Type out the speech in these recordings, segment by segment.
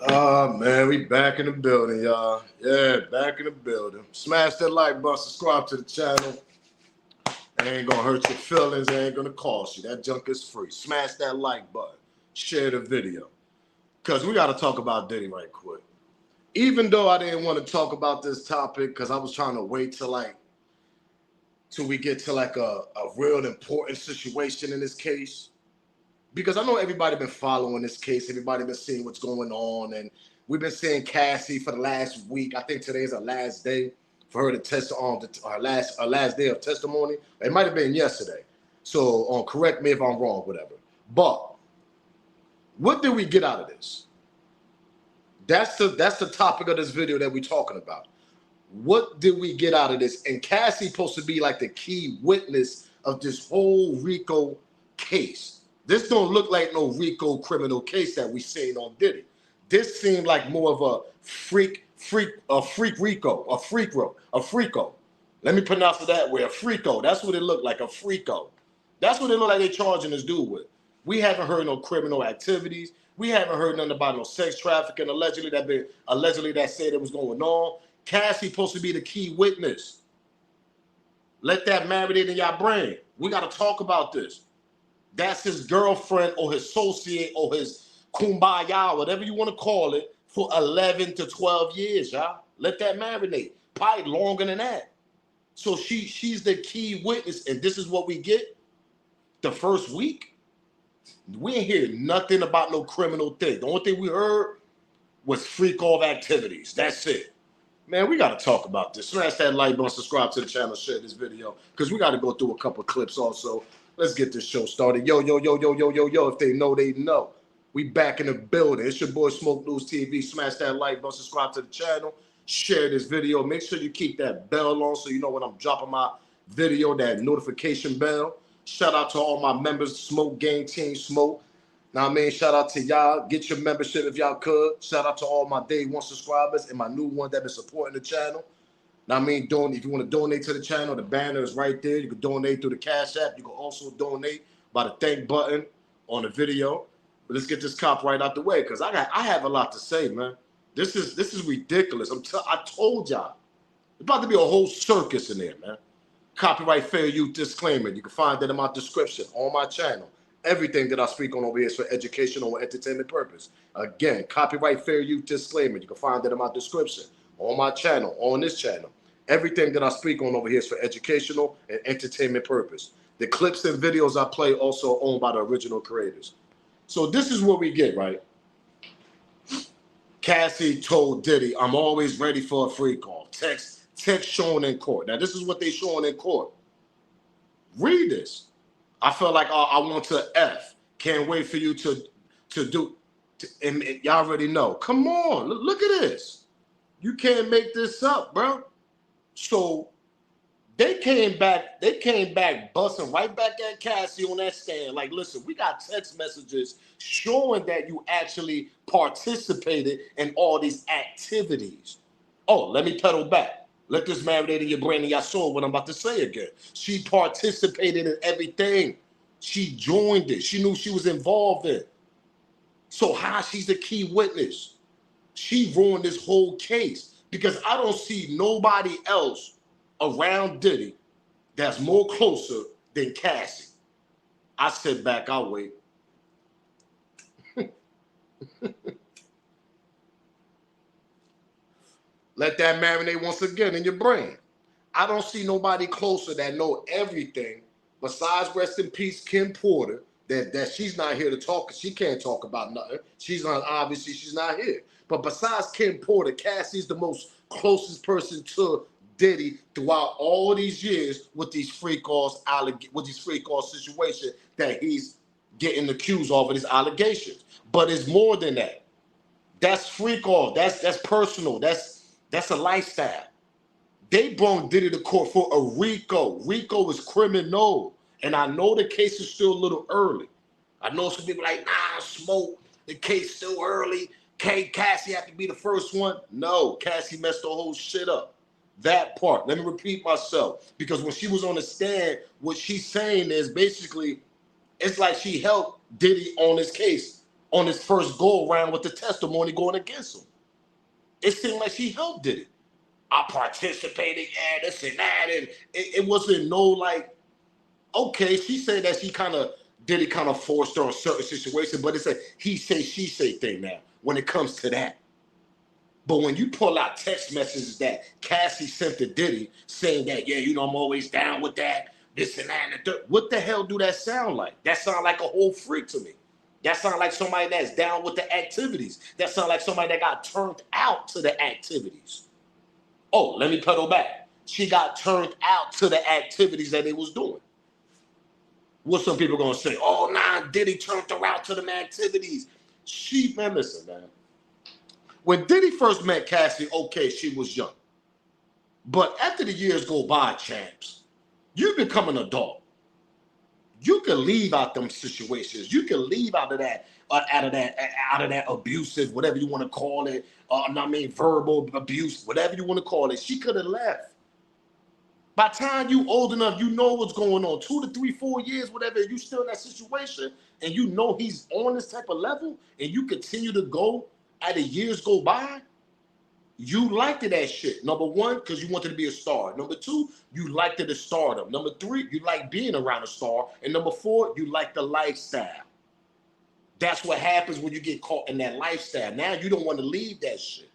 Man, we back in the building, y'all. Yeah, back in the building. Smash that like button, subscribe to the channel. It ain't gonna hurt your feelings, it ain't gonna cost you. That junk is free. Smash that like button. Share the video. Cause we gotta talk about Diddy right quick. Even though I didn't want to talk about this topic, because I was trying to wait till we get to a real important situation in this case. Because I know everybody been following this case, everybody been seeing what's going on, and we've been seeing Cassie for the last week. I think today's her last day for her to test on her last day of testimony. It might have been yesterday. So correct me if I'm wrong, whatever. But what did we get out of this? That's the topic of this video that we're talking about. What did we get out of this? And Cassie's supposed to be like the key witness of this whole RICO case. This don't look like no RICO criminal case that we seen on Diddy. This seemed like more of a freak RICO. Let me pronounce it that way, a freako. That's what it looked like, a freako. That's what it looked like they charging this dude with. We haven't heard no criminal activities. We haven't heard nothing about no sex trafficking. Allegedly that said it was going on. Cassie supposed to be the key witness. Let that marinate in your brain. We got to talk about this. That's his girlfriend or his associate or his kumbaya, whatever you want to call it, for 11 to 12 years, y'all. Let that marinate. Probably longer than that. So she's the key witness, and this is what we get the first week. We ain't hear nothing about no criminal thing. The only thing we heard was freak off activities. That's it. Man, we got to talk about this. Smash that like button, subscribe to the channel, share this video, because we got to go through a couple clips also. Let's get this show started. Yo. If they know, they know. We back in the building. It's your boy Smoke News TV. Smash that like button, subscribe to the channel, share this video. Make sure you keep that bell on so you know when I'm dropping my video, that notification bell. Shout out to all my members, Smoke Gang Team Smoke. Now, I mean, shout out to y'all. Get your membership if y'all could. Shout out to all my day one subscribers and my new ones that been supporting the channel. Now, I mean, if you want to donate to the channel, the banner is right there. You can donate through the Cash App. You can also donate by the thank button on the video. But let's get this copyright out the way, because I have a lot to say, man. This is ridiculous. I told y'all. There's about to be a whole circus in there, man. Copyright fair use disclaimer. You can find that in my description on my channel. Everything that I speak on over here is for educational or entertainment purpose. Again, copyright fair use disclaimer. You can find that in my description on my channel, on this channel. Everything that I speak on over here is for educational and entertainment purpose. The clips and videos I play also owned by the original creators. So this is what we get, right? Cassie told Diddy, I'm always ready for a free call. Text shown in court. Now, this is what they showing in court. Read this. I felt like I want to F. Can't wait for you to do. And y'all already know. Come on, look at this. You can't make this up, bro. So they came back busting right back at Cassie on that stand. Like, listen, we got text messages showing that you actually participated in all these activities. Oh, let me pedal back. Let this marinate in your brain and your soul what I'm about to say again. She participated in everything. She joined it. She knew she was involved in. So how she's the key witness? She ruined this whole case because I don't see nobody else around Diddy that's more closer than Cassie. I sit back, I'll wait. Let that marinate once again in your brain. I don't see nobody closer that know everything besides rest in peace Kim Porter, that she's not here to talk, because she can't talk about nothing. She's not here. But besides Kim Porter, Cassie's the most closest person to Diddy throughout all these years with these free calls situations that he's getting accused of these allegations. But it's more than that. That's free call. That's personal. That's a lifestyle. They brought Diddy to court for a RICO. RICO is criminal. And I know the case is still a little early. I know some people like, nah, Smoke, the case still early. Cassie have to be the first one. No, Cassie messed the whole shit up. That part. Let me repeat myself. Because when she was on the stand, what she's saying is basically, it's like she helped Diddy on his case on his first go around with the testimony going against him. It seemed like she helped Diddy. I participated, yeah, this and that, and it wasn't no like, okay, she said that she kind of, Diddy kind of forced her on certain situations, but it's a he say, she say thing now when it comes to that. But when you pull out text messages that Cassie sent to Diddy saying that, yeah, you know, I'm always down with that, this and that, and the third, what the hell do that sound like? That sound like a whole freak to me. That sound like somebody that's down with the activities. That sound like somebody that got turned out to the activities. Oh, let me pedal back. She got turned out to the activities that they was doing. What some people gonna say? Oh, nah, Diddy turned her out to them activities. Man, listen, man. When Diddy first met Cassie, okay, she was young. But after the years go by, champs, you become an adult. You can leave out them situations. You can leave out of that abusive, whatever you want to call it. Verbal abuse, whatever you want to call it. She could have left. By the time you old enough, you know what's going on. 2 to 3, 4 years, whatever, you still in that situation, and you know he's on this type of level, and you continue to go as the years go by, you liked that shit. Number one, because you wanted to be a star. Number two, you liked the stardom. Number three, you like being around a star. And number four, you like the lifestyle. That's what happens when you get caught in that lifestyle. Now you don't want to leave that shit.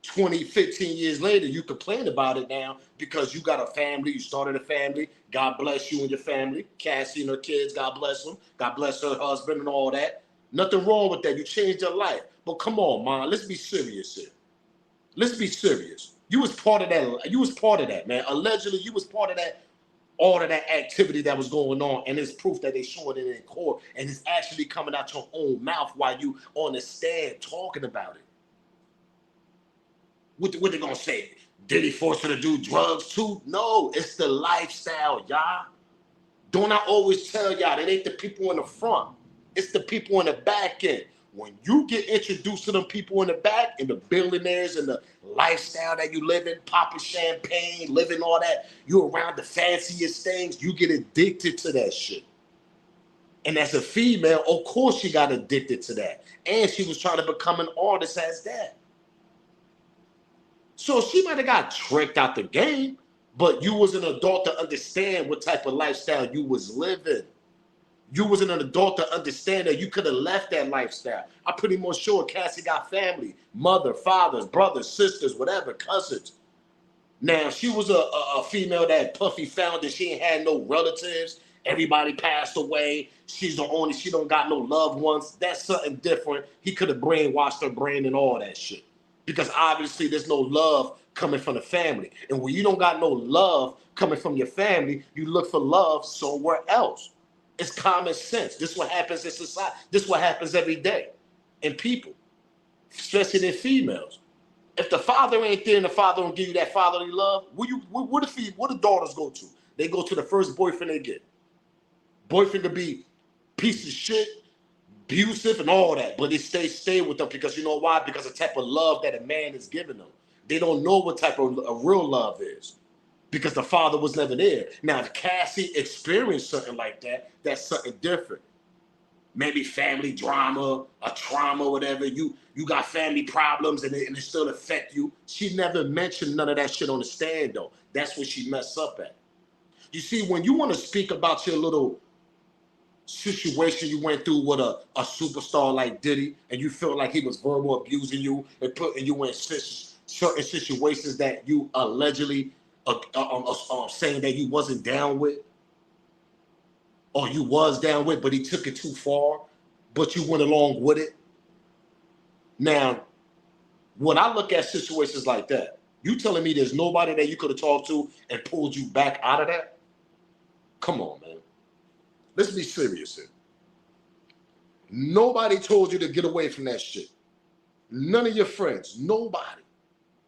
20, 15 years later, you complain about it now because you got a family, you started a family. God bless you and your family. Cassie and her kids, God bless them. God bless her husband and all that. Nothing wrong with that. You changed your life. But come on, man, let's be serious here. Let's be serious. You was part of that. You was part of that, man. Allegedly, you was part of that, all of that activity that was going on, and it's proof that they showed it in court, and it's actually coming out your own mouth while you on the stand talking about it. What they gonna say? Did he force her to do drugs too? No, it's the lifestyle, y'all. Don't I always tell y'all, it ain't the people in the front. It's the people in the back end. When you get introduced to them people in the back and the billionaires and the lifestyle that you live in, popping champagne, living all that, you around the fanciest things, you get addicted to that shit. And as a female, of course she got addicted to that. And she was trying to become an artist as that. So she might have got tricked out the game, but you was an adult to understand what type of lifestyle you was living. You was an adult to understand that you could have left that lifestyle. I'm pretty much sure Cassie got family, mother, fathers, brothers, sisters, whatever, cousins. Now, she was a female that Puffy found that she ain't had no relatives. Everybody passed away. She's the only, she don't got no loved ones. That's something different. He could have brainwashed her brain and all that shit. Because obviously there's no love coming from the family. And when you don't got no love coming from your family, you look for love somewhere else. It's common sense. This is what happens in society. This is what happens every day in people, especially in females. If the father ain't there and the father don't give you that fatherly love, what the daughters go to? They go to the first boyfriend they get. Boyfriend could be piece of shit, abusive and all that, but they stay with them because you know why? Because the type of love that a man is giving them. They don't know what type of real love is. Because the father was never there. Now, if Cassie experienced something like that, that's something different. Maybe family drama, a trauma, whatever. You got family problems and it still affect you. She never mentioned none of that shit on the stand, though. That's what she messed up at. You see, when you want to speak about your little situation you went through with a superstar like Diddy, and you felt like he was verbal abusing you and putting you in certain situations that you allegedly saying that you wasn't down with, or you was down with, but he took it too far, but you went along with it. Now, when I look at situations like that, you telling me there's nobody that you could have talked to and pulled you back out of that? Come on, man. Let's be serious here. Nobody told you to get away from that shit. None of your friends, nobody.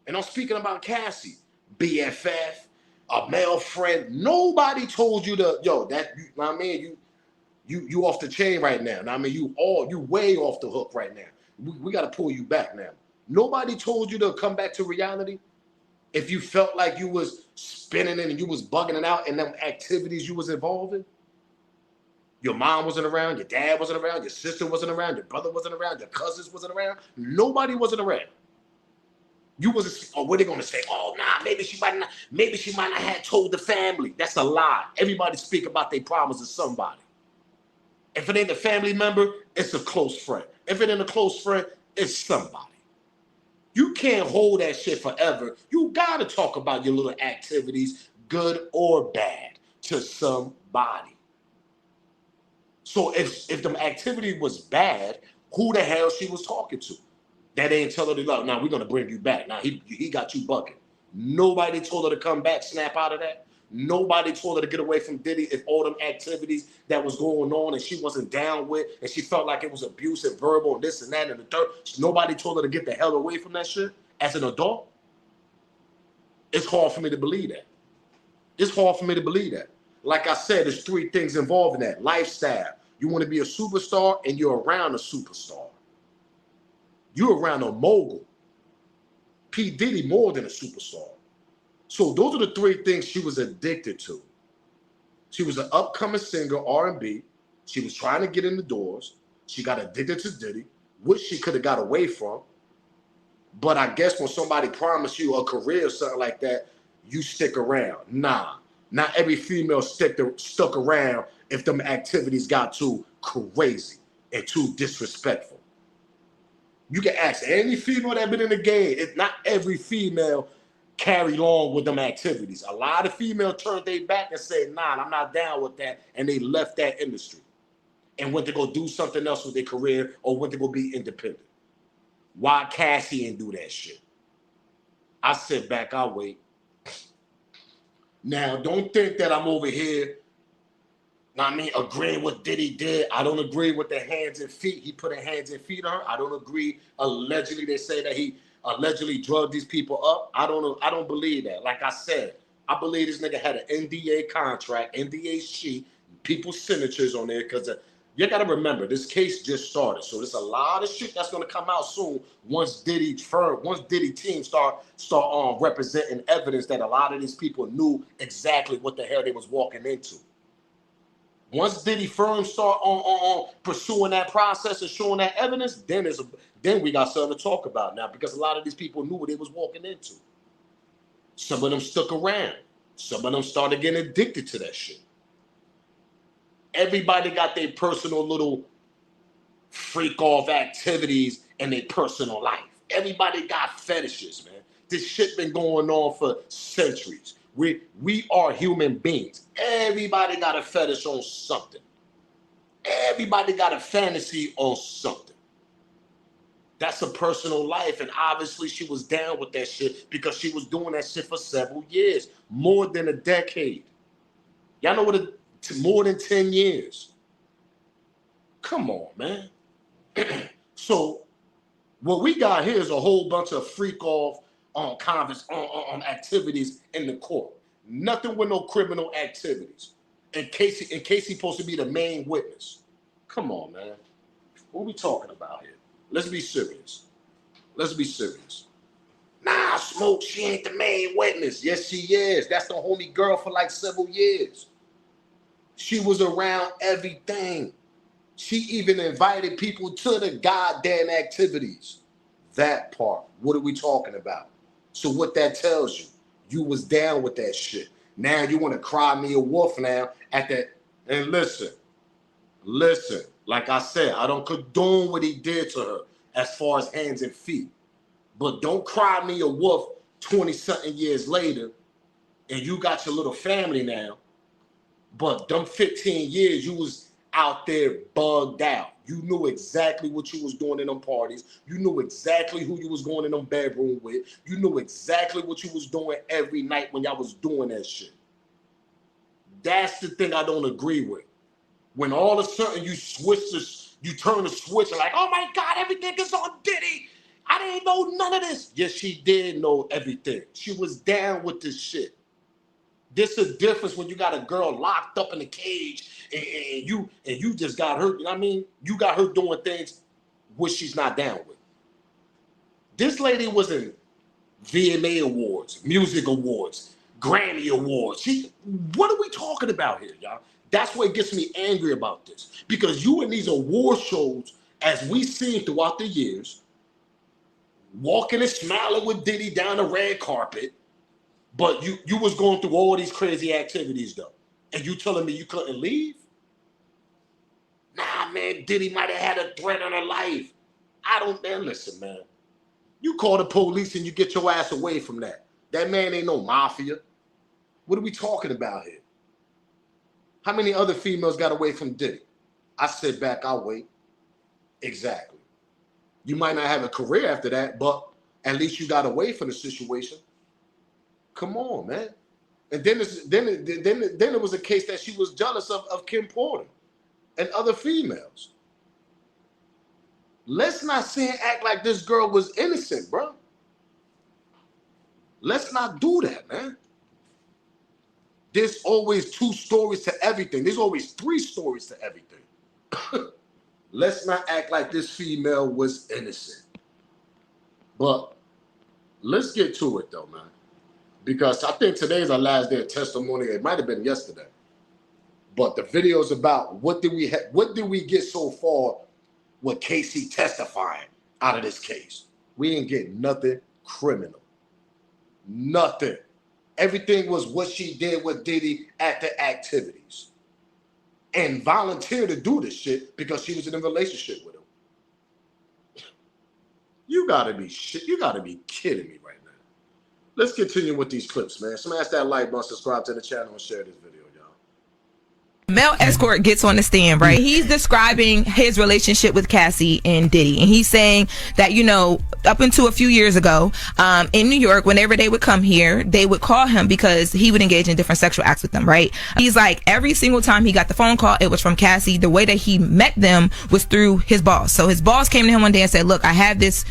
And I'm speaking about Cassie. BFF, a male friend, nobody told you to, yo, that, you know what I mean? You off the chain right now. I mean, you way off the hook right now. We got to pull you back now. Nobody told you to come back to reality. If you felt like you was spinning and you was bugging it out in them activities you was involved in. Your mom wasn't around, your dad wasn't around, your sister wasn't around, your brother wasn't around, your cousins wasn't around. Nobody wasn't around. You wasn't, or what they gonna say? Oh, nah, maybe she might not have told the family. That's a lie. Everybody speak about their problems to somebody. If it ain't a family member, it's a close friend. If it ain't a close friend, it's somebody. You can't hold that shit forever. You gotta talk about your little activities, good or bad, to somebody. So if them activity was bad, who the hell she was talking to? That ain't tell her to love. Now we're gonna bring you back. Now he got you bucking. Nobody told her to come back, snap out of that. Nobody told her to get away from Diddy if all them activities that was going on and she wasn't down with and she felt like it was abusive, verbal, and this and that and the third. Nobody told her to get the hell away from that shit as an adult. It's hard for me to believe that. It's hard for me to believe that. Like I said, there's three things involved in that. Lifestyle. You want to be a superstar and you're around a superstar. You're around a mogul. P. Diddy more than a superstar. So those are the three things she was addicted to. She was an upcoming singer, R&B. She was trying to get in the doors. She got addicted to Diddy, which she could have got away from. But I guess when somebody promised you a career or something like that, you stick around. Nah, not every female stuck around if them activities got too crazy and too disrespectful. You can ask any female that been in the game. It's not every female carried on with them activities. A lot of females turned their back and said, nah, I'm not down with that. And they left that industry and went to go do something else with their career or went to go be independent. Why Cassie ain't do that shit? I sit back, I wait. Now, don't think that I'm over here, agreeing with Diddy did. I don't agree with the hands and feet. He put a hands and feet on her. I don't agree. Allegedly, they say that he allegedly drugged these people up. I don't believe that. Like I said, I believe this nigga had an NDA contract, NDA sheet, people's signatures on there, because you got to remember, this case just started. So there's a lot of shit that's going to come out soon once Diddy team start representing evidence that a lot of these people knew exactly what the hell they was walking into. Once Diddy firm start on pursuing that process and showing that evidence, then we got something to talk about now, because a lot of these people knew what they was walking into. Some of them stuck around. Some of them started getting addicted to that shit. Everybody got their personal little freak off activities in their personal life. Everybody got fetishes, man. This shit been going on for centuries. We are human beings. Everybody got a fetish on something. Everybody got a fantasy on something. That's a personal life, and obviously she was down with that shit because she was doing that shit for several years, more than a decade. Y'all know what more than 10 years. Come on, man. So what we got here is a whole bunch of freak off on activities in the court. Nothing with no criminal activities. In case he's supposed to be the main witness. Come on, man. What are we talking about here? Let's be serious. Let's be serious. Nah, Smoke, she ain't the main witness. Yes, she is. That's the homie girl for like several years. She was around everything. She even invited people to the goddamn activities. That part. What are we talking about? So what that tells you, you was down with that shit. Now you want to cry me a wolf now at that. And listen, like I said, I don't condone what he did to her as far as hands and feet. But don't cry me a wolf 20-something years later and you got your little family now. But them 15 years, you was out there bugged out. You knew exactly what you was doing in them parties. You knew exactly who you was going in them bedroom with. You knew exactly what you was doing every night when y'all was doing that shit. That's the thing I don't agree with. When all of a sudden you turn the switch and like, oh my God, everything is on Diddy. I didn't know none of this. Yes, she did know everything. She was down with this shit. This is a difference when you got a girl locked up in a cage and you just got her, you know what I mean? You got her doing things which she's not down with. This lady was in VMA Awards, Music Awards, Grammy Awards. What are we talking about here, y'all? That's what gets me angry about this. Because you in these award shows, as we seen throughout the years, walking and smiling with Diddy down the red carpet, but you was going through all these crazy activities though. And you telling me you couldn't leave? Nah, man, Diddy might have had a threat on her life. Man, listen, man. You call the police and you get your ass away from that. That man ain't no mafia. What are we talking about here? How many other females got away from Diddy? I sit back, I'll wait. Exactly. You might not have a career after that, but at least you got away from the situation. Come on, man. And then it was a case that she was jealous of Kim Porter and other females. Let's not sit and act like this girl was innocent, bro. Let's not do that, man. There's always 2 stories to everything. There's always 3 stories to everything. Let's not act like this female was innocent. But let's get to it, though, man. Because I think today is our last day of testimony. It might have been yesterday. But the video is about what did we get so far with Cassie testifying out of this case. We didn't get nothing criminal. Nothing. Everything was what she did with Diddy at the activities. And volunteered to do this shit because she was in a relationship with him. You gotta be kidding me right now. Let's continue with these clips, man. Smash that like button, subscribe to the channel, and share this video. Male escort gets on the stand, right? He's describing his relationship with Cassie and Diddy. And he's saying that, you know, up until a few years ago, in New York, whenever they would come here, they would call him because he would engage in different sexual acts with them, right? He's like, every single time he got the phone call, it was from Cassie. The way that he met them was through his boss. So his boss came to him one day and said, look, I have this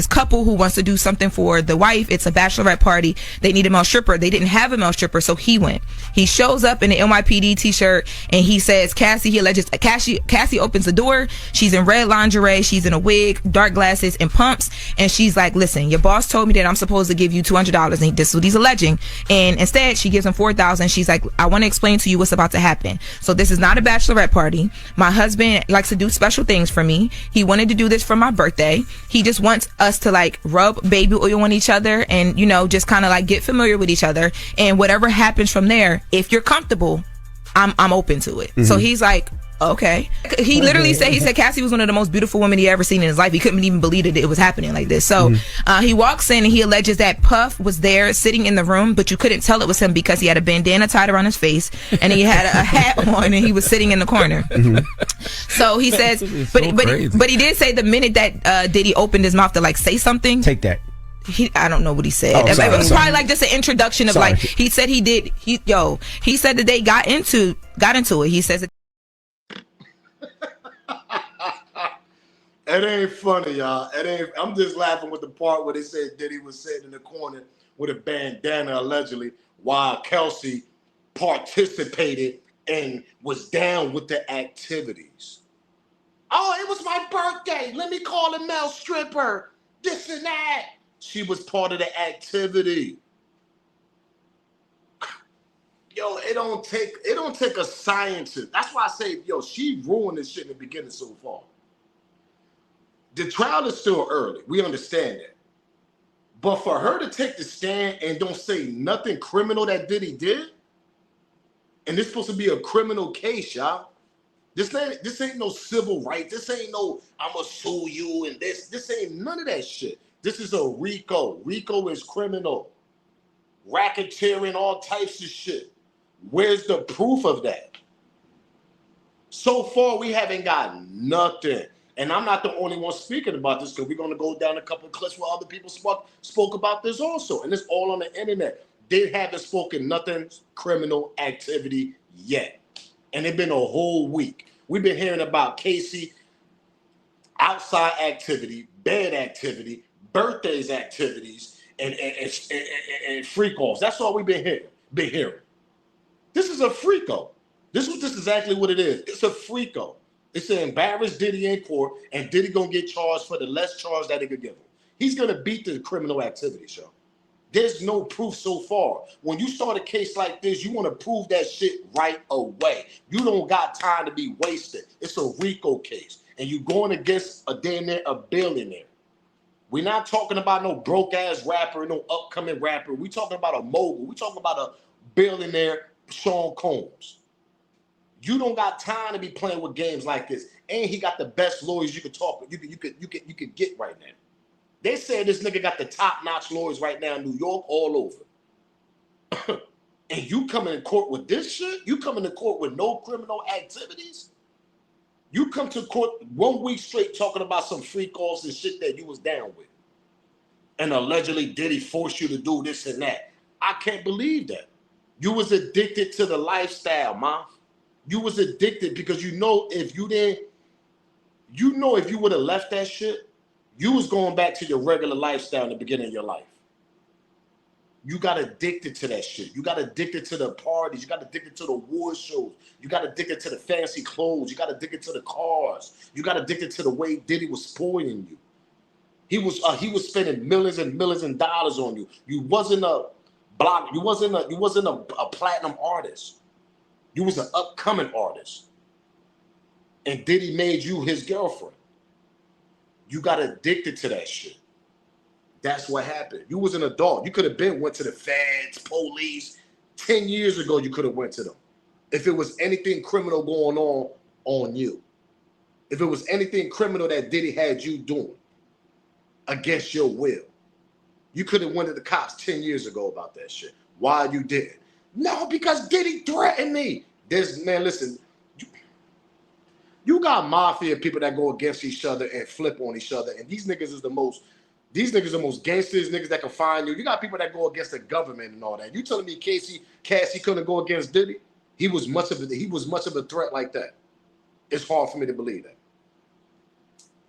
couple who wants to do something for the wife. It's a bachelorette party. They need a male stripper. They didn't have a male stripper, so he went. He shows up in the NYPD t-shirt and he says, Cassie opens the door. She's in red lingerie. She's in a wig, dark glasses, and pumps. And she's like, listen, your boss told me that I'm supposed to give you $200. And this is what he's alleging. And instead, she gives him $4,000. She's like, I want to explain to you what's about to happen. So this is not a bachelorette party. My husband likes to do special things for me. He wanted to do this for my birthday. He just wants us to like rub baby oil on each other and, you know, just kind of like get familiar with each other. And whatever happens from there, if you're comfortable, I'm open to it. Mm-hmm. So he's like, okay. He literally said, Cassie was one of the most beautiful women he ever seen in his life. He couldn't even believe that it was happening like this. So he walks in and he alleges that Puff was there sitting in the room, but you couldn't tell it was him because he had a bandana tied around his face and he had a hat on and he was sitting in the corner. So he says, but he did say the minute that Diddy opened his mouth to like say something. Take that. I don't know what he said. It was probably like just an introduction of like he said he said that they got into it. He says it ain't funny, y'all. I'm just laughing with the part where they said Diddy was sitting in the corner with a bandana allegedly while Cassie participated and was down with the activities. Oh, it was my birthday. Let me call a male stripper. This and that. She was part of the activity. Yo, it don't take a scientist. That's why I say, yo, she ruined this shit in the beginning so far. The trial is still early. We understand that. But for her to take the stand and don't say nothing criminal that Diddy did, and this supposed to be a criminal case, y'all. This ain't no civil rights. This ain't no I'ma sue you and this ain't none of that shit. This is a RICO. RICO is criminal. Racketeering, all types of shit. Where's the proof of that? So far, we haven't got nothing. And I'm not the only one speaking about this because we're going to go down a couple of clips where other people spoke about this also. And it's all on the internet. They haven't spoken nothing criminal activity yet. And it's been a whole week. We've been hearing about Cassie, outside activity, bed activity, birthdays activities, and freak-offs. That's all we've been hearing. This is a freak-off. This is exactly what it is. It's a freak-off. It's to embarrass Diddy in court, and Diddy gonna get charged for the less charge that they could give him. He's gonna beat the criminal activity, show. There's no proof so far. When you start a case like this, you want to prove that shit right away. You don't got time to be wasted. It's a RICO case, and you going against a damn near a billionaire. We're not talking about no broke ass rapper, no upcoming rapper. We talking about a mogul. We talking about a billionaire, Sean Combs. You don't got time to be playing with games like this. And he got the best lawyers you could talk with. You could get right now. They said this nigga got the top-notch lawyers right now in New York, all over. And you coming to court with this shit? You coming to court with no criminal activities? You come to court 1 week straight talking about some freak offs and shit that you was down with. And allegedly Diddy forced you to do this and that. I can't believe that. You was addicted to the lifestyle, man. You was addicted because if you would have left that shit, you was going back to your regular lifestyle in the beginning of your life. You got addicted to that shit. You got addicted to the parties. You got addicted to the award shows. You got addicted to the fancy clothes. You got addicted to the cars. You got addicted to the way Diddy was spoiling you. He was spending millions and millions of dollars on you. You wasn't a platinum artist. You was an upcoming artist. And Diddy made you his girlfriend. You got addicted to that shit. That's what happened. You was an adult. You could have went to the feds, police. 10 years ago, you could have went to them. If it was anything criminal going on you. If it was anything criminal that Diddy had you doing against your will. You could have went to the cops 10 years ago about that shit. Why you didn't? No, because Diddy threatened me. Man, listen. You got mafia people that go against each other and flip on each other. And these niggas are the most gangsters, niggas that can find you. You got people that go against the government and all that. You telling me Cassie couldn't go against Diddy? He was much of a threat like that. It's hard for me to believe that.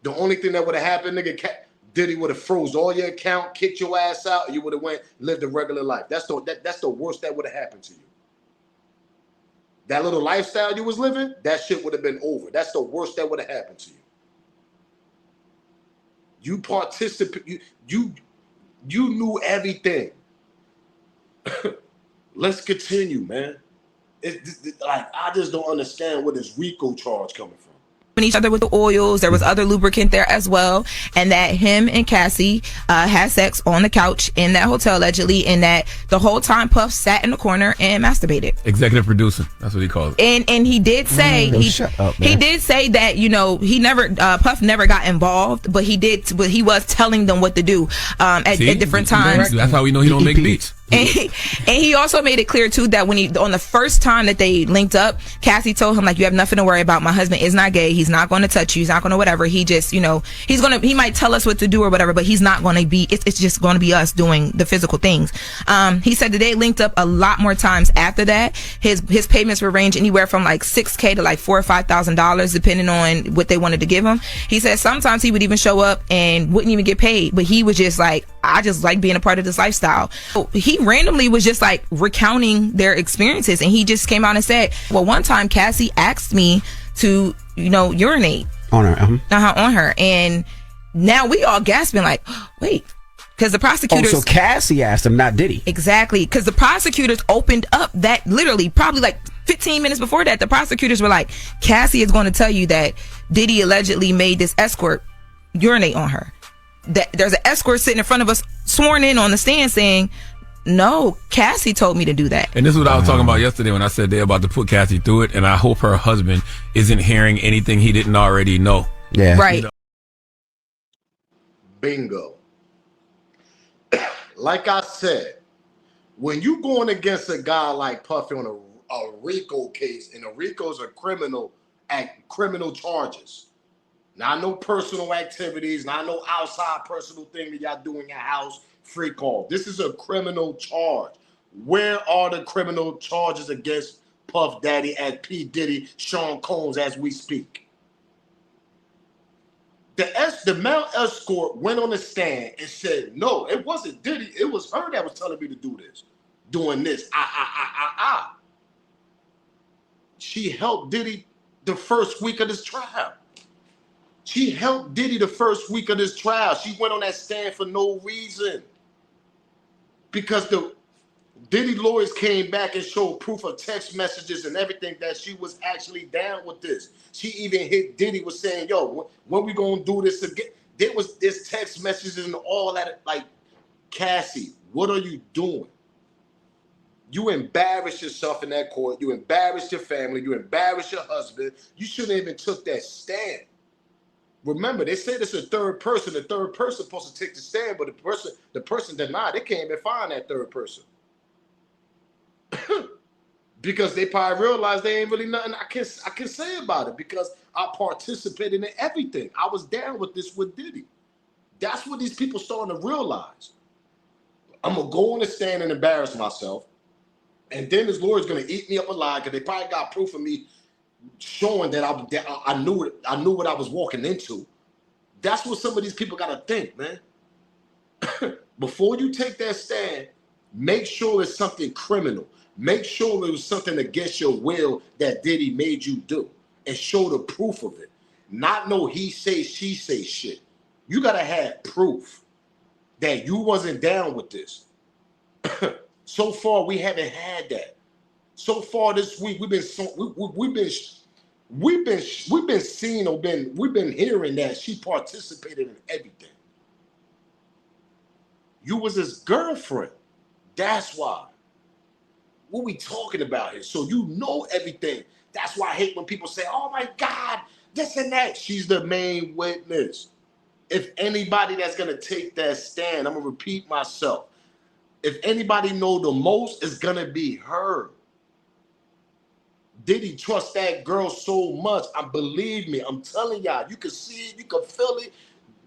The only thing that would have happened, nigga, Diddy would have froze all your account, kicked your ass out, and you would have lived a regular life. That's the worst that would have happened to you. That little lifestyle you was living, that shit would have been over. That's the worst that would have happened to you. You participate. You knew everything. Let's continue, man. I just don't understand where this RICO charge coming from. Each other with the oils. There was other lubricant there as well, and that him and Cassie had sex on the couch in that hotel allegedly, and that the whole time Puff sat in the corner and masturbated. Executive producing, that's what he calls it. And he did say he did say that he never Puff never got involved, but he was telling them what to do at different times. That's how we know he don't make beats. And he also made it clear too that when on the first time that they linked up, Cassie told him, like, you have nothing to worry about. My husband is not gay. He's not going to touch you. He's not going to whatever. He just, he might tell us what to do or whatever, but he's not going to be. It's just going to be us doing the physical things. He said that they linked up a lot more times after that. His payments would range anywhere from like $6,000 to like $4,000 or $5,000 depending on what they wanted to give him. He said sometimes he would even show up and wouldn't even get paid, but he was just like, I just like being a part of this lifestyle. So he randomly was just like recounting their experiences, and he just came out and said, well, one time Cassie asked me to urinate on her on her, and now we all gasping like, wait, because the prosecutors so Cassie asked him, not Diddy. Exactly, because the prosecutors opened up that literally probably like 15 minutes before that. The prosecutors were like, Cassie is going to tell you that Diddy allegedly made this escort urinate on her. That there's an escort sitting in front of us sworn in on the stand saying, no, Cassie told me to do that. And this is what I was talking about yesterday when I said they're about to put Cassie through it, and I hope her husband isn't hearing anything he didn't already know. Yeah. Right. Bingo. Like I said, when you going against a guy like Puffy on a RICO case, and a RICO's a criminal charges. Not no personal activities, not no outside personal thing that y'all do in your house, free call. This is a criminal charge. Where are the criminal charges against Puff Daddy and P. Diddy, Sean Combs as we speak? The male escort went on the stand and said, no, it wasn't Diddy. It was her that was telling me to do this, doing this. She helped Diddy the first week of this trial. She helped Diddy the first week of this trial. She went on that stand for no reason. because the Diddy lawyers came back and showed proof of text messages and everything that she was actually down with this. She even hit Diddy was saying, yo, when we gonna do this again? There was this text messages and all that. Like, Cassie, what are you doing? You embarrassed yourself in that court. You embarrassed your family. You embarrassed your husband. You shouldn't even took that stand. Remember, they said it's a third person. The third person supposed to take the stand, but the person denied. They can't even find that third person. Because they probably realized there ain't really nothing I can say about it, because I participated in everything. I was down with this with Diddy. That's what these people starting to realize. I'm gonna go on the stand and embarrass myself, and then this lawyer's gonna eat me up alive because they probably got proof of me showing that I knew it. I knew what I was walking into. That's what some of these people gotta think, man. Before you take that stand, make sure it's something criminal. Make sure it was something against your will that Diddy made you do, and show the proof of it. Not no he say, she say shit. You gotta have proof that you wasn't down with this. So far, we haven't had that. So far this week, we've been seeing or we've been hearing that she participated in everything. You was his girlfriend. That's why. What we talking about here? So you know everything. That's why I hate when people say, oh my God, this and that. She's the main witness. If anybody that's gonna take that stand, I'm gonna repeat myself. If anybody know the most, it's gonna be her. Diddy trust that girl so much. Believe me, I'm telling y'all, you can see it, you can feel it.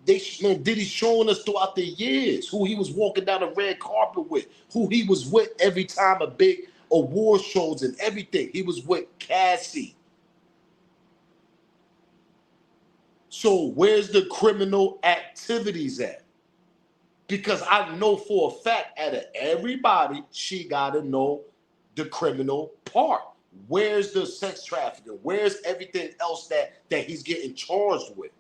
Diddy showing us throughout the years who he was walking down the red carpet with, who he was with every time a big award shows and everything. He was with Cassie. So where's the criminal activities at? Because I know for a fact, out of everybody, she gotta know the criminal part. Where's the sex trafficking? Where's everything else that he's getting charged with?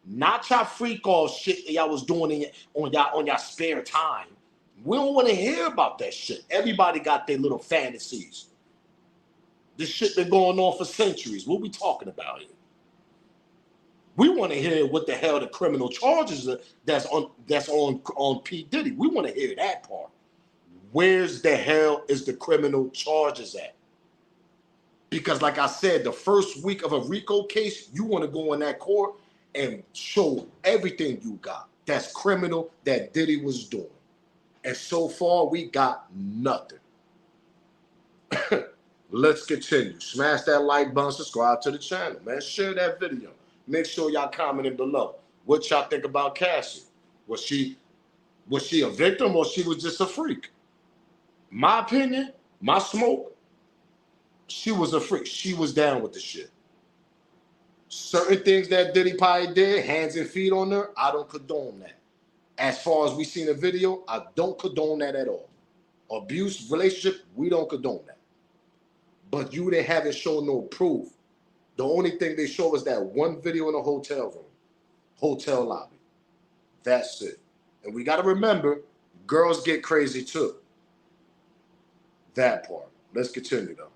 Not y'all freak off shit that y'all was doing on y'all spare time. We don't want to hear about that shit. Everybody got their little fantasies. This shit been going on for centuries. What we talking about here? We want to hear what the hell the criminal charges are that's on P. Diddy. We want to hear that part. Where's the hell is the criminal charges at? Because like I said, the first week of a RICO case, you want to go in that court and show everything you got that's criminal that Diddy was doing. And so far, we got nothing. Let's continue. Smash that like button, subscribe to the channel, man. Share that video. Make sure y'all commenting below. What y'all think about Cassie? Was she a victim or she was just a freak? My opinion, my smoke, she was a freak. She was down with the shit. Certain things that Diddy probably did, hands and feet on her, I don't condone that. As far as we seen the video, I don't condone that at all. Abuse, relationship, we don't condone that. But you didn't have it show no proof. The only thing they show is that one video in a hotel room, hotel lobby. That's it. And we got to remember, girls get crazy too. That part. Let's continue though.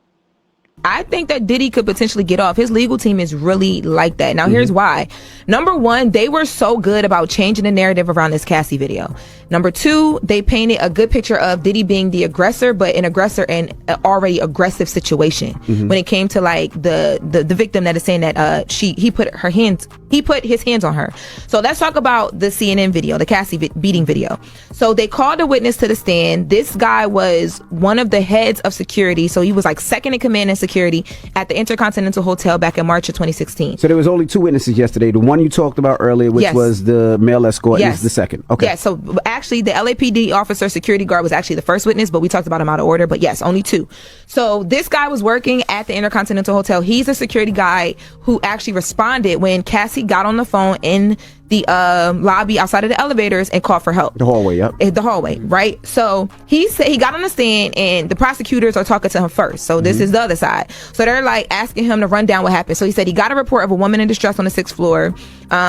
I think that Diddy could potentially get off. His legal team is really like that. Now, here's why. Number one, they were so good about changing the narrative around this Cassie video. Number two, they painted a good picture of Diddy being the aggressor, but an aggressor in an already aggressive situation. When it came to like the victim that is saying that he put his hands on her. So let's talk about the CNN video, the Cassie beating video. So they called a witness to the stand. This guy was one of the heads of security. So he was like second in command in security at the Intercontinental Hotel back in March of 2016. So there was only two witnesses yesterday. The one you talked about earlier, which was the male escort, is the second. Okay. Yeah. So actually, the LAPD officer security guard was actually the first witness, but we talked about him out of order. But yes, only two. So this guy was working at the Intercontinental Hotel. He's a security guy who actually responded when Cassie got on the phone in the lobby outside of the elevators and called for help. The hallway, yep. The hallway, right? So he said he got on the stand and the prosecutors are talking to him first. So this is the other side. So they're like asking him to run down what happened. So he said he got a report of a woman in distress on the 6th floor.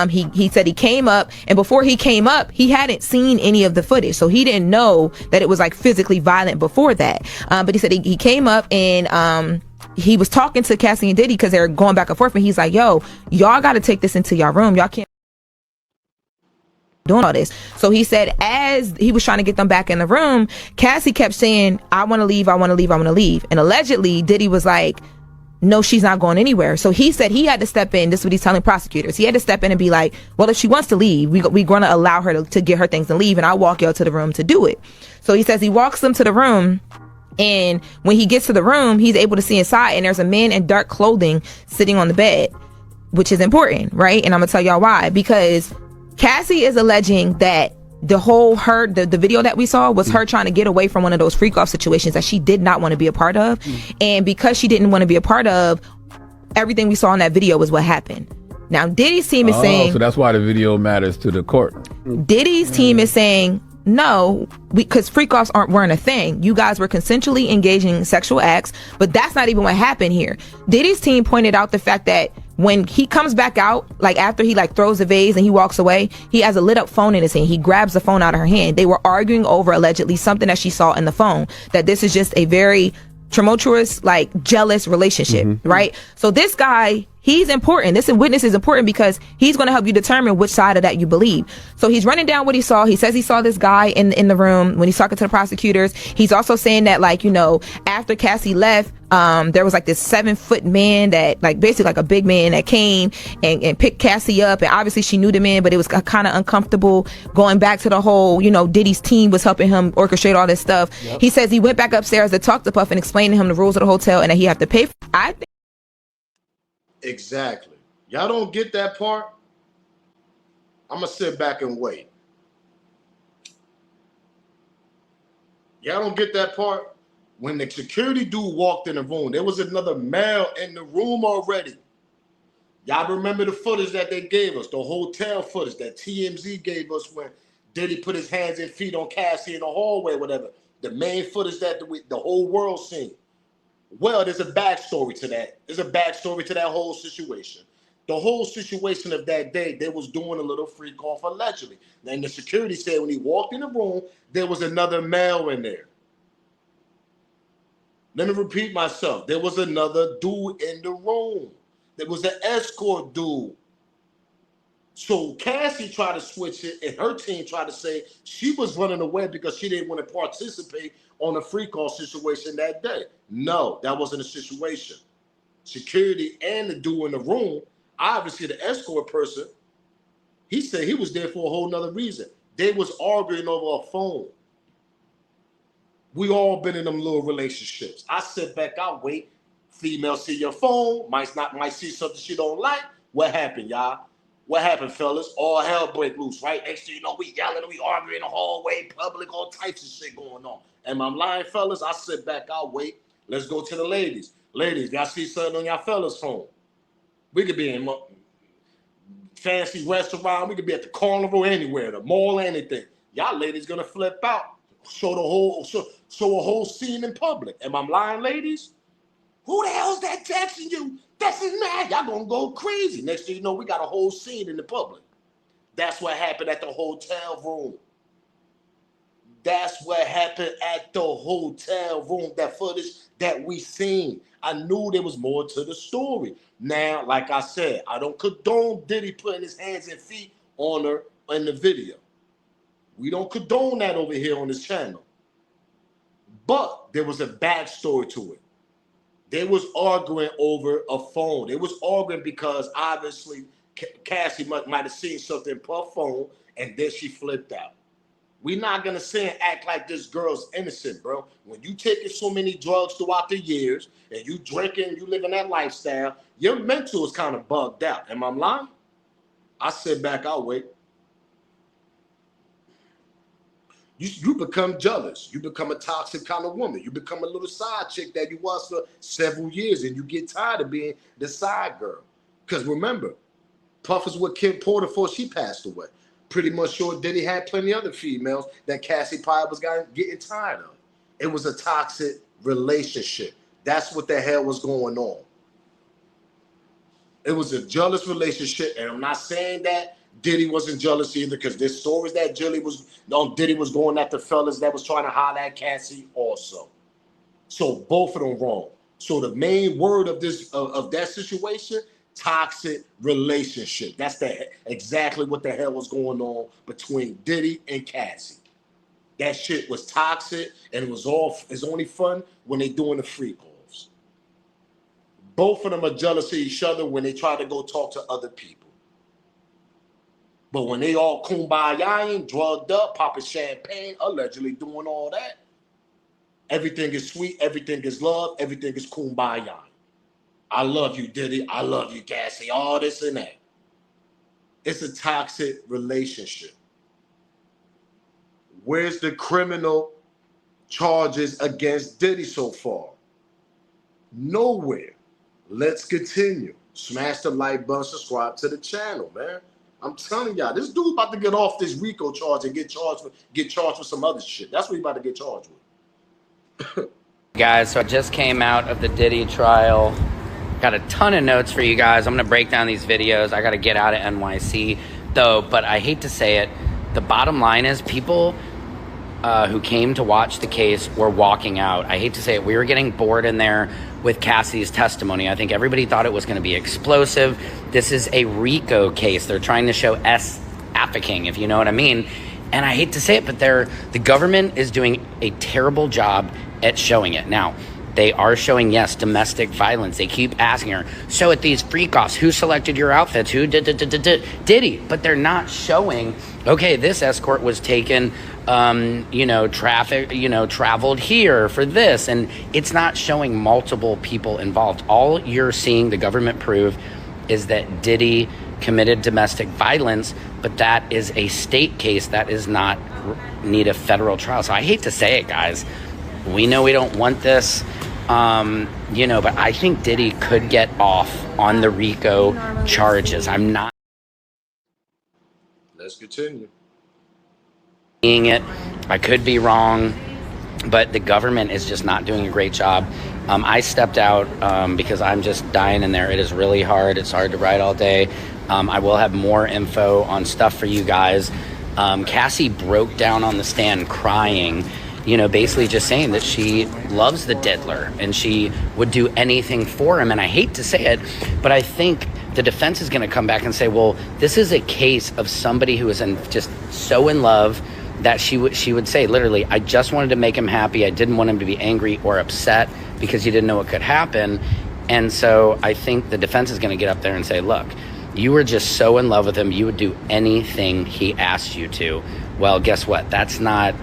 He said he came up, and before he came up, he hadn't seen any of the footage. So he didn't know that it was like physically violent before that. But he said he came up and he was talking to Cassie and Diddy because they're going back and forth, and he's like, yo, y'all got to take this into y'all room. Y'all can't doing all this. So he said as he was trying to get them back in the room, Cassie kept saying, I want to leave, I want to leave, I want to leave. And allegedly Diddy was like, no, she's not going anywhere. So he said he had to step in. This is what he's telling prosecutors. He had to step in and be like, well, if she wants to leave, we're going to allow her to get her things and leave, and I'll walk y'all to the room to do it. So he says he walks them to the room, and when he gets to the room, he's able to see inside, and there's a man in dark clothing sitting on the bed, which is important, right? And I'm going to tell y'all why. Because Cassie is alleging that the video that we saw was her trying to get away from one of those freak off situations that she did not want to be a part of. And because she didn't want to be a part of, everything we saw in that video was what happened. Now, Diddy's team is saying... So that's why the video matters to the court. Diddy's team is saying, no, because freak offs weren't a thing. You guys were consensually engaging in sexual acts, but that's not even what happened here. Diddy's team pointed out the fact that when he comes back out, like after he like throws the vase and he walks away, he has a lit up phone in his hand. He grabs the phone out of her hand. They were arguing over allegedly something that she saw in the phone, that this is just a very tumultuous, like jealous relationship, right? So this guy, he's important. This witness is important because he's going to help you determine which side of that you believe. So he's running down what he saw. He says he saw this guy in the room when he's talking to the prosecutors. He's also saying that, like, you know, after Cassie left, there was like this 7-foot man that, like, basically like a big man that came and picked Cassie up, and obviously she knew the man, but it was kind of uncomfortable going back to the whole, you know, Diddy's team was helping him orchestrate all this stuff. He says he went back upstairs to talk to Puff and explain to him the rules of the hotel and that he have to pay. I think exactly. Y'all don't get that part? I'm gonna sit back and wait. Y'all don't get that part? When the security dude walked in the room, there was another male in the room already. Y'all remember the footage that they gave us, the hotel footage that TMZ gave us when Diddy put his hands and feet on Cassie in the hallway, whatever. The main footage that the whole world seen. Well, there's a backstory to that. There's a backstory to that whole situation. The whole situation of that day, they was doing a little freak off allegedly. And the security said when he walked in the room, there was another male in there. Let me repeat myself. There was another dude in the room. There was an escort dude. So Cassie tried to switch it, and her team tried to say she was running away because she didn't want to participate on a free call situation that day. No, that wasn't a situation. Security and the dude in the room, obviously the escort person, he said he was there for a whole nother reason. They was arguing over a phone. We all been in them little relationships. I sit back, I wait. Female see your phone, might see something she don't like. What happened, y'all? What happened, fellas? All hell break loose, right? Next thing you know, we yelling, we arguing in the hallway, public, all types of shit going on. Am I lying, fellas? I sit back, I'll wait. Let's go to the ladies. Ladies, y'all see something on y'all fellas' phone? We could be in fancy restaurant, we could be at the carnival, anywhere, the mall, anything. Y'all ladies gonna flip out. Show a whole scene in public. Am I lying, ladies? Who the hell's that texting you? That's his man. Y'all gonna go crazy. Next thing you know, we got a whole scene in the public. That's what happened at the hotel room. That's what happened at the hotel room. That footage that we seen. I knew there was more to the story. Now, like I said, I don't condone Diddy putting his hands and feet on her in the video. We don't condone that over here on this channel. But there was a backstory to it. They was arguing over a phone. They was arguing because obviously Cassie might have seen something per phone and then she flipped out. We're not going to sit and act like this girl's innocent, bro. When you taking so many drugs throughout the years and you drinking, you living that lifestyle, your mental is kind of bugged out. Am I lying? I sit back, I'll wait. You become jealous. You become a toxic kind of woman. You become a little side chick that you was for several years, and you get tired of being the side girl. Because remember, Puff is with Kim Porter before she passed away. Pretty much sure Diddy had plenty other females that Cassie probably was getting tired of. It was a toxic relationship. That's what the hell was going on. It was a jealous relationship, and I'm not saying that Diddy wasn't jealous either, because there's stories that Diddy was going after fellas that was trying to holler at Cassie also. So both of them wrong. So the main word of that situation, toxic relationship. That's exactly what the hell was going on between Diddy and Cassie. That shit was toxic, and it's only fun when they doing the freak offs. Both of them are jealous of each other when they try to go talk to other people. But when they all kumbaya, drugged up, popping champagne, allegedly doing all that, everything is sweet, everything is love, everything is kumbaya. I love you, Diddy. I love you, Cassie. All this and that. It's a toxic relationship. Where's the criminal charges against Diddy so far? Nowhere. Let's continue. Smash the like button, subscribe to the channel, man. I'm telling y'all, this dude about to get off this RICO charge and get charged with some other shit. That's what he about to get charged with. Guys, so I just came out of the Diddy trial. Got a ton of notes for you guys. I'm gonna break down these videos. I gotta get out of NYC though, but I hate to say it. The bottom line is people who came to watch the case were walking out. I hate to say it. We were getting bored in there with Cassie's testimony. I think everybody thought it was gonna be explosive. This is a RICO case. They're trying to show trafficking, if you know what I mean. And I hate to say it, but the government is doing a terrible job at showing it. Now, they are showing, yes, domestic violence. They keep asking her, so at these freak-offs, who selected your outfits? Who did Diddy? But they're not showing, okay, this escort was taken, traveled here for this. And it's not showing multiple people involved. All you're seeing the government prove is that Diddy committed domestic violence, but that is a state case. That is not need a federal trial. So I hate to say it, guys. We know we don't want this, but I think Diddy could get off on the RICO charges. I'm not. Let's continue. Seeing it. I could be wrong, but the government is just not doing a great job. I stepped out because I'm just dying in there. It is really hard. It's hard to write all day. I will have more info on stuff for you guys. Cassie broke down on the stand crying, basically just saying that she loves the diddler and she would do anything for him. And I hate to say it, but I think the defense is going to come back and say, well, this is a case of somebody who is just so in love that she would say, literally, I just wanted to make him happy. I didn't want him to be angry or upset because he didn't know what could happen. And so I think the defense is going to get up there and say, look, you were just so in love with him, you would do anything he asked you to. Well, guess what? That's not,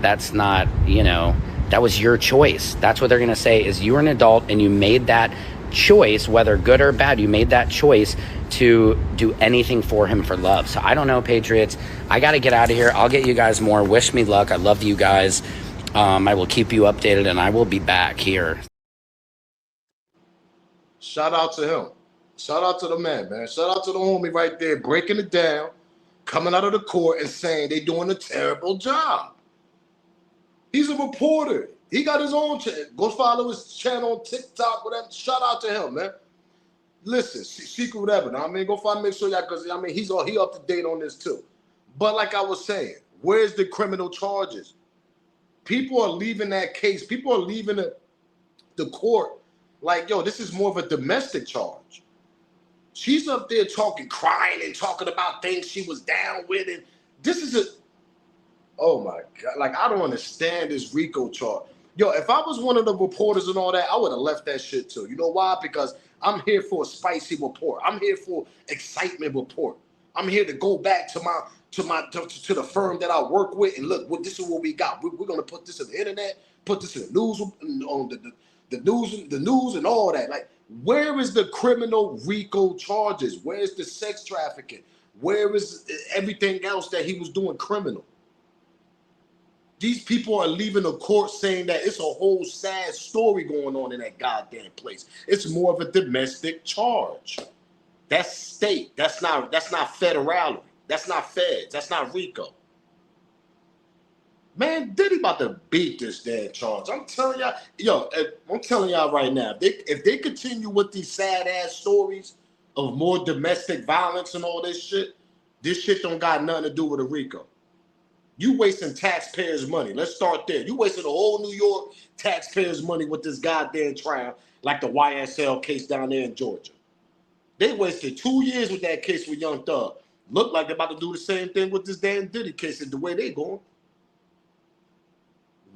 that was your choice. That's what they're going to say is you were an adult and you made that choice, whether good or bad, you made that choice to do anything for him for love. So I don't know, Patriots. I got to get out of here. I'll get you guys more. Wish me luck. I love you guys. I will keep you updated and I will be back here. Shout out to him. Shout out to the man. Shout out to the homie right there, breaking it down, coming out of the court and saying they doing a terrible job. He's a reporter. He got his own channel. Go follow his channel on TikTok, whatever. Shout out to him, man. Listen, secret whatever. Go find, make sure y'all, because he up to date on this too. But like I was saying, where's the criminal charges? People are leaving that case. People are leaving the court like, yo, this is more of a domestic charge. She's up there crying and talking about things she was down with, and this is oh my God, like I don't understand this RICO charge. Yo, if I was one of the reporters and all that, I would have left that shit too. You know why? Because I'm here for a spicy report. I'm here for excitement report. I'm here to go back to the firm that I work with and look, this is what we got. We're gonna put this on the internet, put this in the news, on the news and all that. Like, where is the criminal RICO charges? Where is the sex trafficking? Where is everything else that he was doing criminal? These people are leaving the court saying that it's a whole sad story going on in that goddamn place. It's more of a domestic charge. That's state. That's not federality. That's not feds. That's not RICO. Man, Diddy about to beat this damn charge. I'm telling y'all, I'm telling y'all right now, if they continue with these sad ass stories of more domestic violence and all this shit don't got nothing to do with a RICO. You wasting taxpayers' money. Let's start there. You wasting the whole New York taxpayers' money with this goddamn trial, like the YSL case down there in Georgia. They wasted 2 years with that case with Young Thug. Look like they're about to do the same thing with this damn Diddy case and the way they going.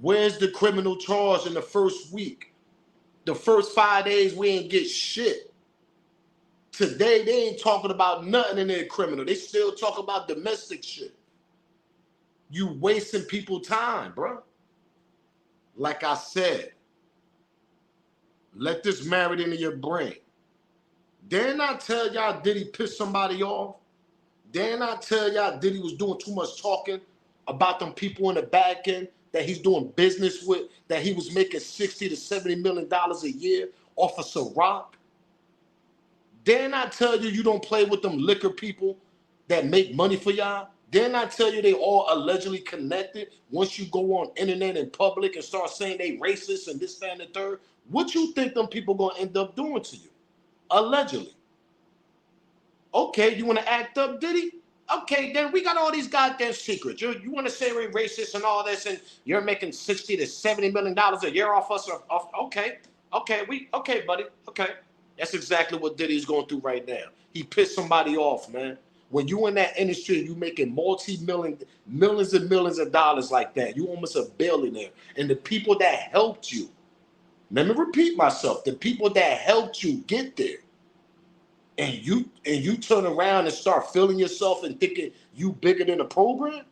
Where's the criminal charge in the first week? The first 5 days, we ain't get shit. Today, they ain't talking about nothing in their criminal. They still talk about domestic shit. You wasting people time, bro. Like I said, let this marinate into your brain. Didn't I tell y'all Diddy pissed somebody off? Didn't I tell y'all Diddy was doing too much talking about them people in the back end that he's doing business with, that he was making $60 to $70 million a year off of Ciroc? Didn't I tell you don't play with them liquor people that make money for y'all? Didn't I tell you they all allegedly connected? Once you go on internet in public and start saying they racist and this, that, and the third, what you think them people gonna end up doing to you? Allegedly. Okay, you want to act up, Diddy? Okay, then we got all these goddamn secrets. You want to say we're racist and all this, and you're making $60 to $70 million a year off us? Okay, buddy. Okay, that's exactly what Diddy's going through right now. He pissed somebody off, man. When you in that industry and you making millions and millions of dollars like that, you almost a billionaire. And the people that helped you, let me repeat myself, the people that helped you get there, and you turn around and start feeling yourself and thinking you bigger than the program,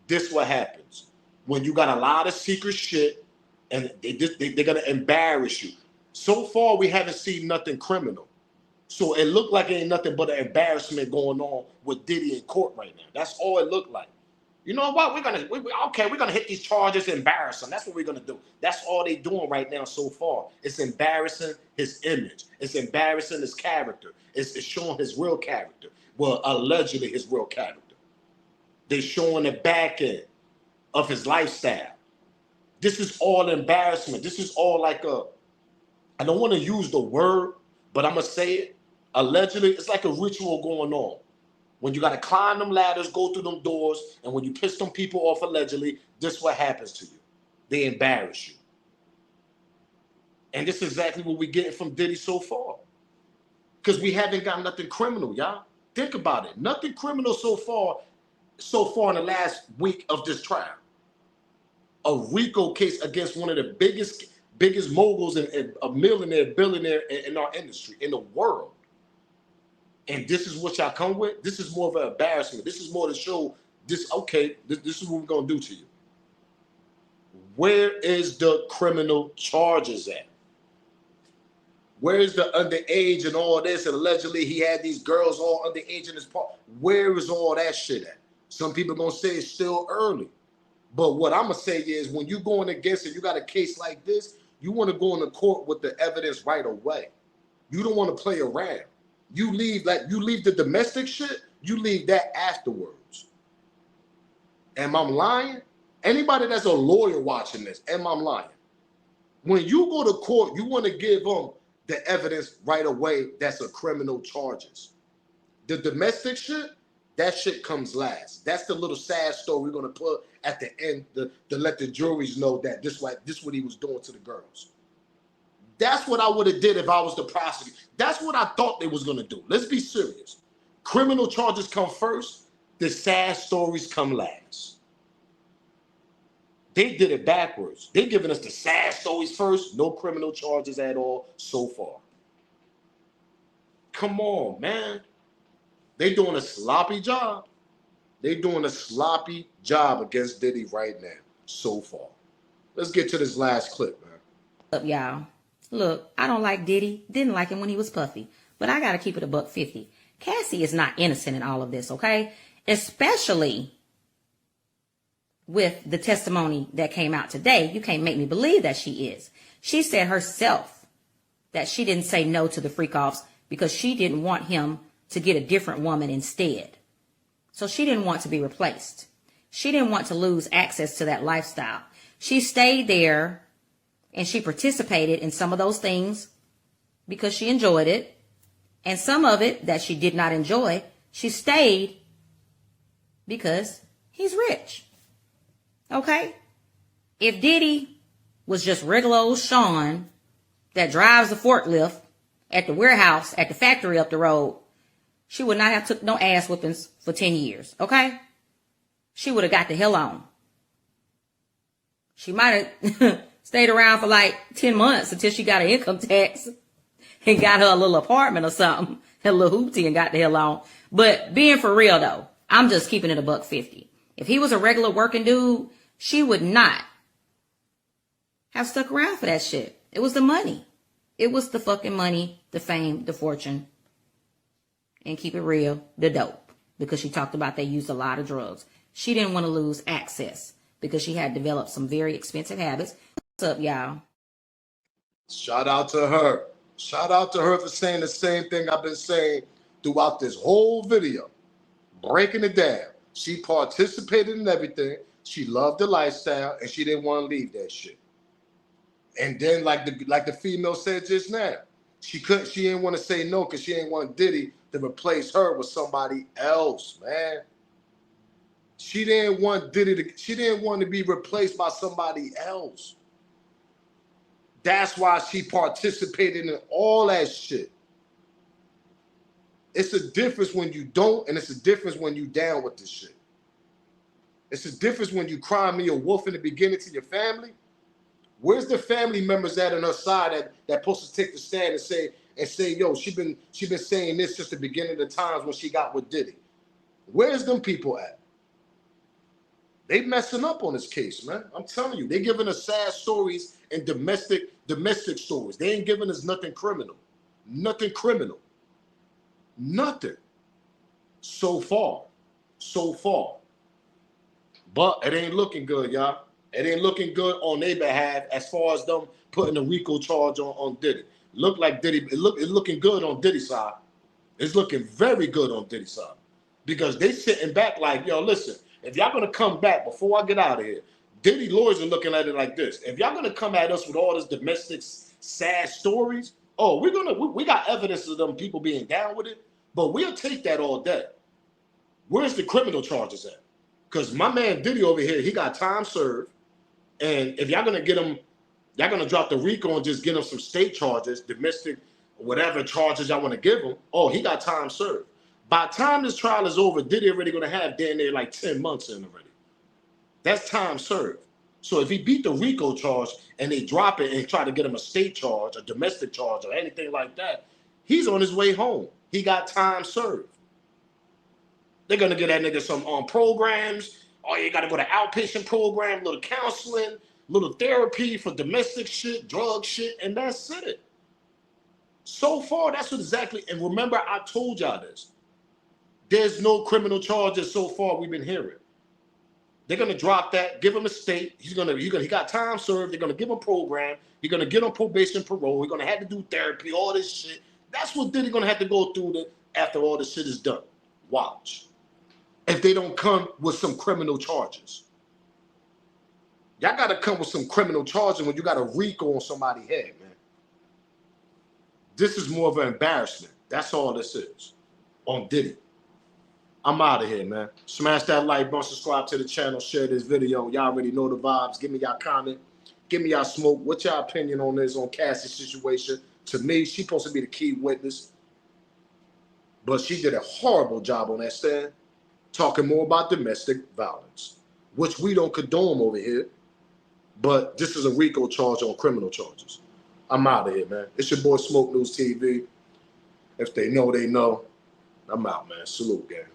this what happens. When you got a lot of secret shit and they're gonna embarrass you. So far, we haven't seen nothing criminal. So it looked like it ain't nothing but an embarrassment going on with Diddy in court right now. That's all it looked like. You know what? We're gonna hit these charges, embarrass him. That's what we're gonna do. That's all they doing right now so far. It's embarrassing his image. It's embarrassing his character. It's showing his real character. Well, allegedly his real character. They're showing the back end of his lifestyle. This is all embarrassment. This is all like I don't want to use the word, but I'm gonna say it. Allegedly, it's like a ritual going on. When you got to climb them ladders, go through them doors, and when you piss them people off allegedly, this is what happens to you. They embarrass you. And this is exactly what we're getting from Diddy so far. Because we haven't got nothing criminal, y'all. Think about it. Nothing criminal so far in the last week of this trial. A RICO case against one of the biggest moguls and a billionaire in our industry, in the world. And this is what y'all come with? This is more of an embarrassment. This is more to show this, okay, this is what we're going to do to you. Where is the criminal charges at? Where is the underage and all this? And allegedly he had these girls all underage in his part. Where is all that shit at? Some people going to say it's still early. But what I'm going to say is when you're going against it, you got a case like this, you want to go into court with the evidence right away. You don't want to play around. You leave the domestic shit, you leave that afterwards. Am I lying? Anybody that's a lawyer watching this, am I lying? When you go to court, you want to give them the evidence right away that's a criminal charges. The domestic shit, that shit comes last. That's the little sad story we're going to put at the end to let the juries know that this what he was doing to the girls. That's what I would have did if I was the prosecutor. That's what I thought they was going to do. Let's be serious. Criminal charges come first. The sad stories come last. They did it backwards. They're giving us the sad stories first. No criminal charges at all so far. Come on, man. They doing a sloppy job. They doing a sloppy job against Diddy right now so far. Let's get to this last clip, man. Up, y'all. Look, I don't like Diddy. Didn't like him when he was puffy. But I got to keep it $150. Cassie is not innocent in all of this, okay? Especially with the testimony that came out today. You can't make me believe that she is. She said herself that she didn't say no to the freak offs because she didn't want him to get a different woman instead. So she didn't want to be replaced. She didn't want to lose access to that lifestyle. She stayed there and she participated in some of those things because she enjoyed it. And some of it that she did not enjoy, she stayed because he's rich. Okay? If Diddy was just regular old Sean that drives the forklift at the warehouse, at the factory up the road, she would not have took no ass whippings for 10 years. Okay? She would have got the hell on. She might have stayed around for like 10 months until she got her income tax and got her a little apartment or something, a little hoopty, and got the hell on. But being for real though, I'm just keeping it $150. If he was a regular working dude, she would not have stuck around for that shit. It was the money. It was the fucking money, the fame, the fortune. And keep it real, the dope. Because she talked about they used a lot of drugs. She didn't want to lose access because she had developed some very expensive habits. What's up, y'all? Shout out to her. Shout out to her for saying the same thing I've been saying throughout this whole video. Breaking it down. She participated in everything. She loved the lifestyle and she didn't want to leave that shit. And then like the female said just now, she didn't want to say no because she didn't want Diddy to replace her with somebody else, man. She didn't want she didn't want to be replaced by somebody else. That's why she participated in all that shit. It's a difference when you don't, and it's a difference when you down with this shit. It's a difference when you crying me a wolf in the beginning to your family. Where's the family members at on her side that supposed to take the stand and say, yo, she been saying this since the beginning of the times when she got with Diddy? Where's them people at? They messing up on this case, man. I'm telling you, they giving us sad stories and domestic stories. They ain't giving us nothing criminal. Nothing criminal. Nothing. So far. But it ain't looking good, y'all. It ain't looking good on their behalf as far as them putting a RICO charge on Diddy. Look like Diddy, it's looking good on Diddy's side. It's looking very good on Diddy's side. Because they sitting back like, yo, listen, if y'all gonna come back before I get out of here, Diddy lawyers are looking at it like this. If y'all gonna come at us with all this domestic sad stories, oh, we got evidence of them people being down with it, but we'll take that all day. Where's the criminal charges at? Because my man Diddy over here, he got time served. And if y'all gonna get him, y'all gonna drop the RICO and just get him some state charges, domestic, whatever charges y'all want to give him. Oh, he got time served. By the time this trial is over, Diddy already gonna have damn near like 10 months in already. That's time served. So if he beat the RICO charge and they drop it and try to get him a state charge, a domestic charge, or anything like that, he's on his way home. He got time served. They're gonna get that nigga some programs. Oh, you gotta go to outpatient program, little counseling, little therapy for domestic shit, drug shit, and that's it. So far, that's what exactly. And remember, I told y'all this. There's no criminal charges so far we've been hearing. They're gonna drop that, give him a state. He got time served. They're gonna give him a program. He's gonna get on probation, parole. He's gonna have to do therapy, all this shit. That's what Diddy gonna have to go through after all this shit is done. Watch. If they don't come with some criminal charges. Y'all gotta come with some criminal charges when you got a RICO on somebody's head, man. This is more of an embarrassment. That's all this is on Diddy. I'm out of here, man. Smash that like button, subscribe to the channel, share this video. Y'all already know the vibes. Give me y'all comment. Give me y'all smoke. What's y'all opinion on this, on Cassie's situation? To me, she's supposed to be the key witness. But she did a horrible job on that stand, talking more about domestic violence, which we don't condone over here. But this is a RICO charge on criminal charges. I'm out of here, man. It's your boy Smoke News TV. If they know, they know. I'm out, man. Salute, gang.